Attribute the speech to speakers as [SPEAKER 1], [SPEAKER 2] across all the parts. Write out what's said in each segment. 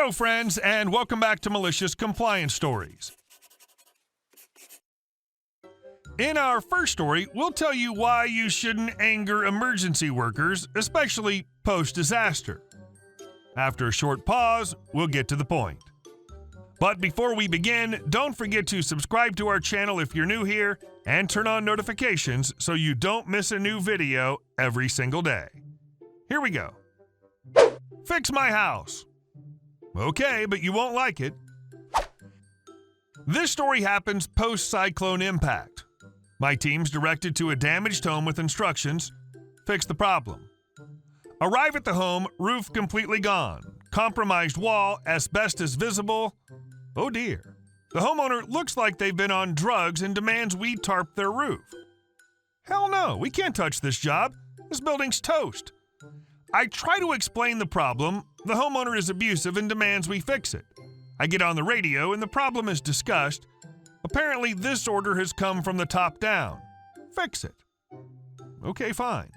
[SPEAKER 1] Hello, friends, and welcome back to Malicious Compliance Stories. In our first story, we'll tell you why you shouldn't anger emergency workers, especially post-disaster. After a short pause, we'll get to the point. But before we begin, don't forget to subscribe to our channel if you're new here and turn on notifications so you don't miss a new video every single day. Here we go. Fix my house. Okay, but you won't like it. This story happens post-cyclone impact. My team's directed to a damaged home with instructions, fix the problem. Arrive at the home, roof completely gone, compromised wall, asbestos visible. Oh dear. The homeowner looks like they've been on drugs and demands we tarp their roof. Hell no, we can't touch this job. This building's toast. I try to explain the problem. The homeowner is abusive and demands we fix it. I get on the radio and the problem is discussed. Apparently, this order has come from the top down. Fix it. Okay, fine.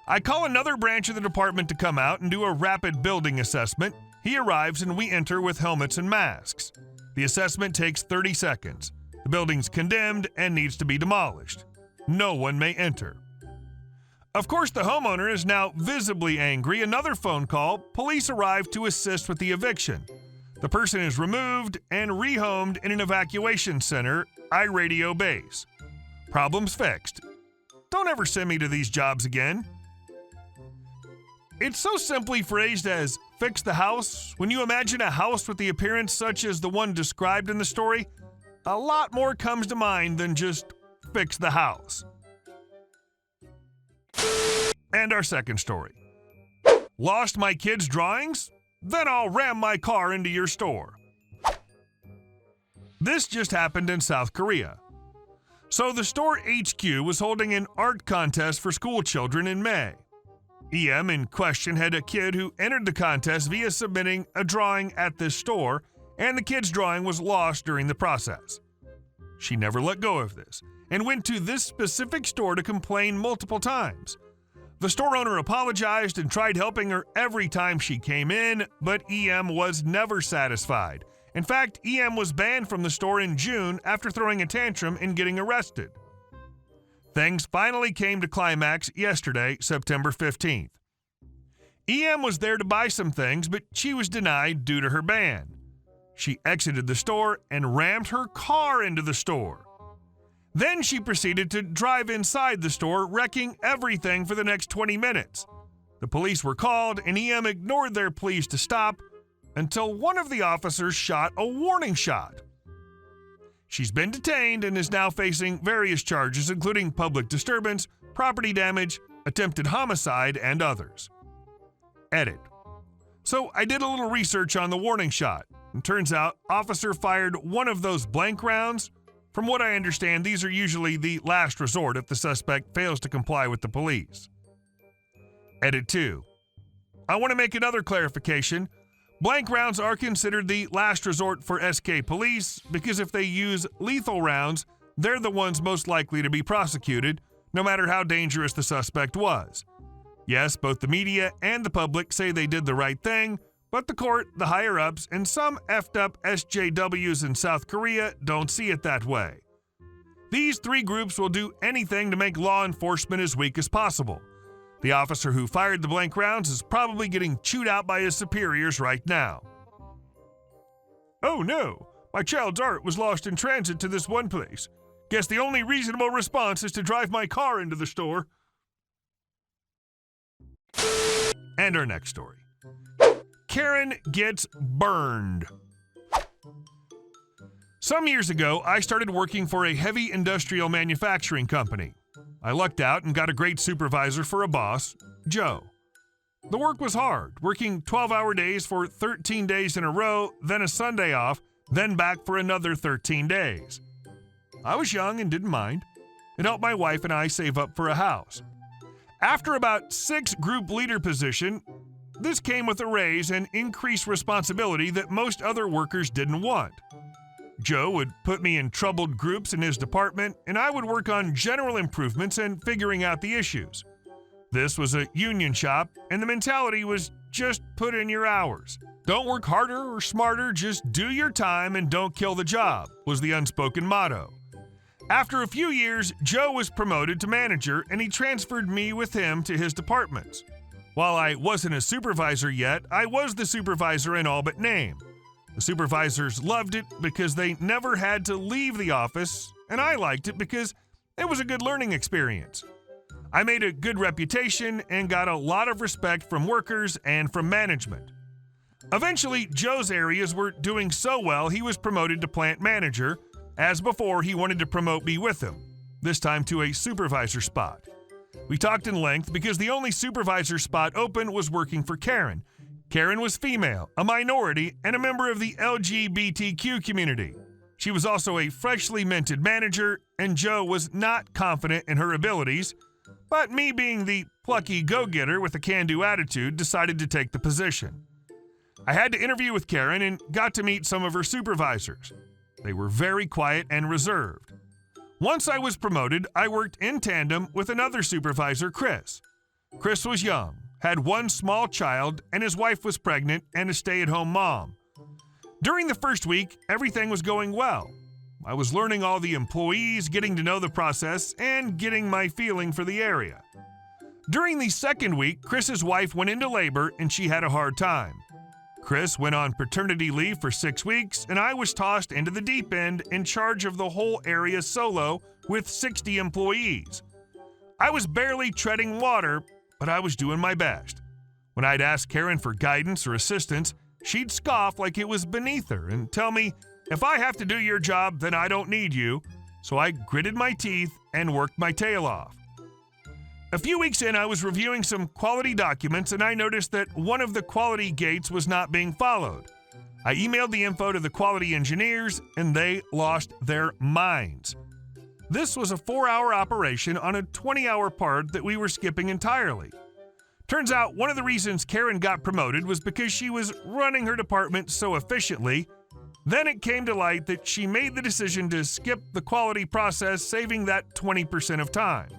[SPEAKER 1] I call another branch of the department to come out and do a rapid building assessment. He arrives and we enter with helmets and masks. The assessment takes 30 seconds. The building's condemned and needs to be demolished. No one may enter. Of course, the homeowner is now visibly angry. Another phone call. Police arrive to assist with the eviction. The person is removed and rehomed in an evacuation center, iRadio base. Problems fixed. Don't ever send me to these jobs again. It's so simply phrased as fix the house. When you imagine a house with the appearance such as the one described in the story, a lot more comes to mind than just fix the house. And our second story. Lost my kids' drawings? Then I'll ram my car into your store. This just happened in South Korea. So the store HQ was holding an art contest for school children in May. EM in question had a kid who entered the contest via submitting a drawing at this store, and the kid's drawing was lost during the process. She never let go of this and went to this specific store to complain multiple times. The store owner apologized and tried helping her every time she came in, but EM was never satisfied. In fact, EM was banned from the store in June after throwing a tantrum and getting arrested. Things finally came to climax yesterday, September 15th. EM was there to buy some things, but she was denied due to her ban. She exited the store and rammed her car into the store. Then she proceeded to drive inside the store, wrecking everything for the next 20 minutes. The police were called, and EM ignored their pleas to stop until one of the officers shot a warning shot. She's been detained and is now facing various charges, including public disturbance, property damage, attempted homicide, and others. Edit. So I did a little research on the warning shot, and turns out officer fired one of those blank rounds. From what I understand, these are usually the last resort if the suspect fails to comply with the police. Edit 2. I want to make another clarification. Blank rounds are considered the last resort for SK police because if they use lethal rounds, they're the ones most likely to be prosecuted, no matter how dangerous the suspect was. Yes, both the media and the public say they did the right thing, but the court, the higher-ups, and some effed-up SJWs in South Korea don't see it that way. These three groups will do anything to make law enforcement as weak as possible. The officer who fired the blank rounds is probably getting chewed out by his superiors right now. Oh no, my child's art was lost in transit to this one place. Guess the only reasonable response is to drive my car into the store. And our next story. Karen gets burned. Some years ago, I started working for a heavy industrial manufacturing company. I lucked out and got a great supervisor for a boss, Joe. The work was hard, working 12-hour days for 13 days in a row, then a Sunday off, then back for another 13 days. I was young and didn't mind. It helped my wife and I save up for a house. After about 6 group leader position, this came with a raise and increased responsibility that most other workers didn't want. Joe would put me in troubled groups in his department, and I would work on general improvements and figuring out the issues. This was a union shop, and the mentality was just put in your hours. Don't work harder or smarter, just do your time and don't kill the job, was the unspoken motto. After a few years, Joe was promoted to manager and he transferred me with him to his departments. While I wasn't a supervisor yet, I was the supervisor in all but name. The supervisors loved it because they never had to leave the office, and I liked it because it was a good learning experience. I made a good reputation and got a lot of respect from workers and from management. Eventually, Joe's areas were doing so well he was promoted to plant manager. As before, he wanted to promote me with him, this time to a supervisor spot. We talked in length because the only supervisor spot open was working for Karen. Karen was female, a minority, and a member of the LGBTQ community. She was also a freshly minted manager, and Joe was not confident in her abilities, but me being the plucky go-getter with a can-do attitude decided to take the position. I had to interview with Karen and got to meet some of her supervisors. They were very quiet and reserved. Once I was promoted, I worked in tandem with another supervisor, Chris. Chris was young, had one small child, and his wife was pregnant and a stay-at-home mom. During the first week, everything was going well. I was learning all the employees, getting to know the process, and getting my feeling for the area. During the second week, Chris's wife went into labor and she had a hard time. Chris went on paternity leave for 6 weeks, and I was tossed into the deep end in charge of the whole area solo with 60 employees. I was barely treading water, but I was doing my best. When I'd ask Karen for guidance or assistance, she'd scoff like it was beneath her and tell me, if I have to do your job, then I don't need you. So I gritted my teeth and worked my tail off. A few weeks in, I was reviewing some quality documents and I noticed that one of the quality gates was not being followed. I emailed the info to the quality engineers and they lost their minds. This was a 4-hour operation on a 20-hour part that we were skipping entirely. Turns out one of the reasons Karen got promoted was because she was running her department so efficiently. Then it came to light that she made the decision to skip the quality process, saving that 20% of time.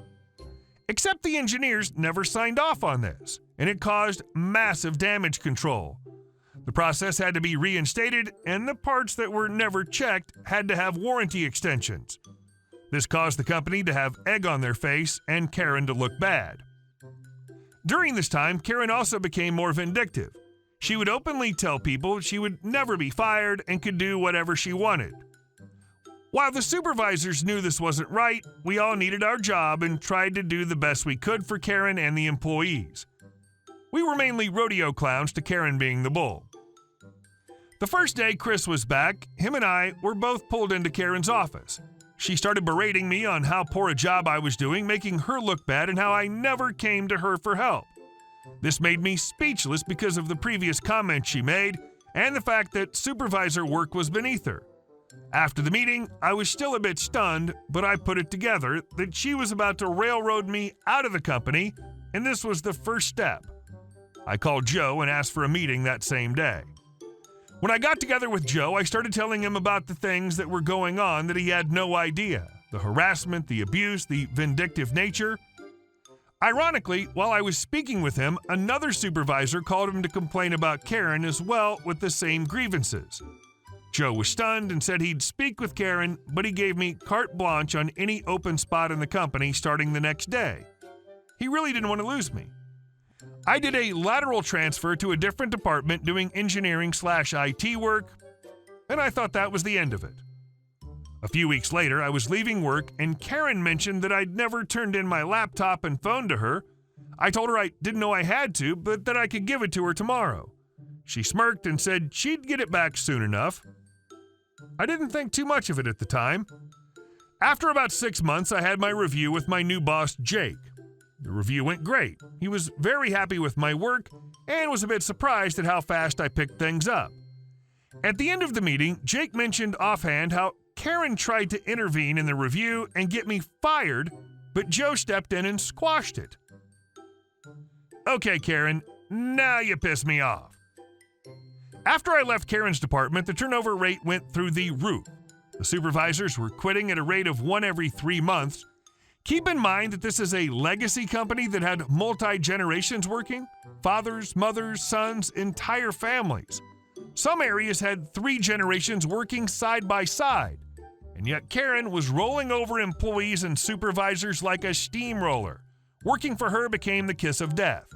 [SPEAKER 1] Except the engineers never signed off on this, and it caused massive damage control. The process had to be reinstated, and the parts that were never checked had to have warranty extensions. This caused the company to have egg on their face and Karen to look bad. During this time, Karen also became more vindictive. She would openly tell people she would never be fired and could do whatever she wanted. While the supervisors knew this wasn't right, we all needed our job and tried to do the best we could for Karen and the employees. We were mainly rodeo clowns to Karen being the bull. The first day Chris was back, him and I were both pulled into Karen's office. She started berating me on how poor a job I was doing, making her look bad and how I never came to her for help. This made me speechless because of the previous comments she made and the fact that supervisor work was beneath her. After the meeting, I was still a bit stunned, but I put it together that she was about to railroad me out of the company, and this was the first step. I called Joe and asked for a meeting that same day. When I got together with Joe, I started telling him about the things that were going on that he had no idea: the harassment, the abuse, the vindictive nature. Ironically, while I was speaking with him, another supervisor called him to complain about Karen as well with the same grievances. Joe was stunned and said he'd speak with Karen, but he gave me carte blanche on any open spot in the company starting the next day. He really didn't want to lose me. I did a lateral transfer to a different department doing engineering/IT work, and I thought that was the end of it. A few weeks later, I was leaving work, and Karen mentioned that I'd never turned in my laptop and phone to her. I told her I didn't know I had to, but that I could give it to her tomorrow. She smirked and said she'd get it back soon enough. I didn't think too much of it at the time. After about 6 months, I had my review with my new boss, Jake. The review went great. He was very happy with my work and was a bit surprised at how fast I picked things up. At the end of the meeting, Jake mentioned offhand how Karen tried to intervene in the review and get me fired, but Joe stepped in and squashed it. Okay, Karen, now you piss me off. After I left Karen's department, the turnover rate went through the roof. The supervisors were quitting at a rate of 1 every 3 months. Keep in mind that this is a legacy company that had multi-generations working: fathers, mothers, sons, entire families. Some areas had 3 generations working side by side, and yet Karen was rolling over employees and supervisors like a steamroller. Working for her became the kiss of death.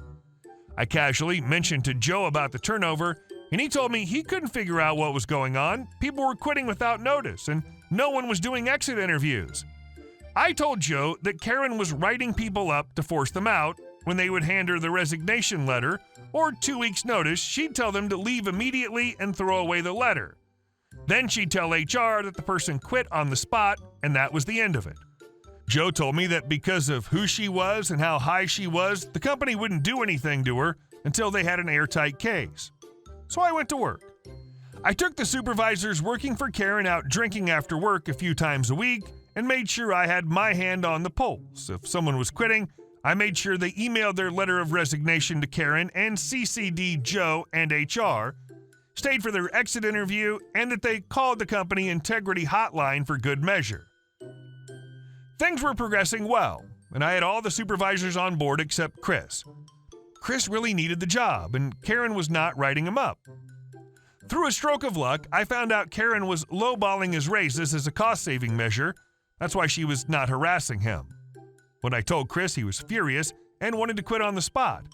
[SPEAKER 1] I casually mentioned to Joe about the turnover, and he told me he couldn't figure out what was going on. People were quitting without notice, and no one was doing exit interviews. I told Joe that Karen was writing people up to force them out. When they would hand her the resignation letter, or 2 weeks' notice, she'd tell them to leave immediately and throw away the letter. Then she'd tell HR that the person quit on the spot, and that was the end of it. Joe told me that because of who she was and how high she was, the company wouldn't do anything to her until they had an airtight case. So I went to work. I took the supervisors working for Karen out drinking after work a few times a week and made sure I had my hand on the pulse. If someone was quitting, I made sure they emailed their letter of resignation to Karen and CC'd Joe and HR, stayed for their exit interview, and that they called the company integrity hotline for good measure. Things were progressing well, and I had all the supervisors on board except Chris. Chris really needed the job, and Karen was not writing him up. Through a stroke of luck, I found out Karen was lowballing his raises as a cost-saving measure. That's why she was not harassing him. When I told Chris, he was furious and wanted to quit on the spot.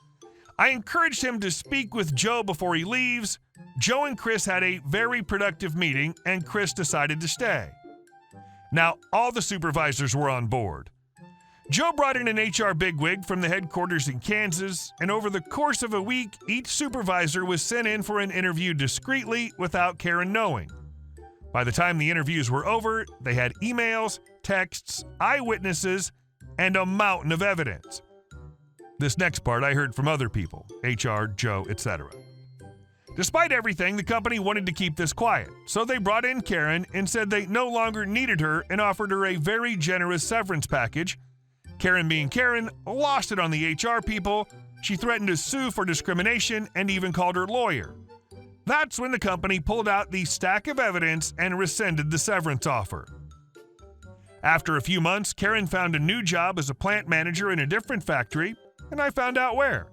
[SPEAKER 1] I encouraged him to speak with Joe before he leaves. Joe and Chris had a very productive meeting, and Chris decided to stay. Now, all the supervisors were on board. Joe brought in an HR bigwig from the headquarters in Kansas, and over the course of a week, each supervisor was sent in for an interview discreetly without Karen knowing. By the time the interviews were over, they had emails, texts, eyewitnesses, and a mountain of evidence. This next part I heard from other people, HR, Joe, etc. Despite everything, the company wanted to keep this quiet, so they brought in Karen and said they no longer needed her and offered her a very generous severance package. Karen, being Karen, lost it on the HR people. She threatened to sue for discrimination and even called her lawyer. That's when the company pulled out the stack of evidence and rescinded the severance offer. After a few months, Karen found a new job as a plant manager in a different factory, and I found out where.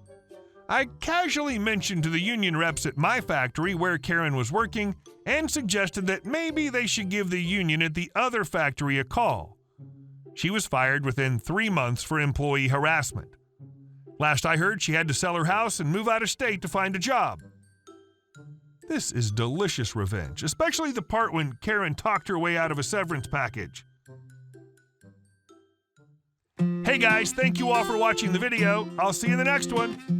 [SPEAKER 1] I casually mentioned to the union reps at my factory where Karen was working and suggested that maybe they should give the union at the other factory a call. She was fired within 3 months for employee harassment. Last I heard, she had to sell her house and move out of state to find a job. This is delicious revenge, especially the part when Karen talked her way out of a severance package. Hey guys, thank you all for watching the video. I'll see you in the next one.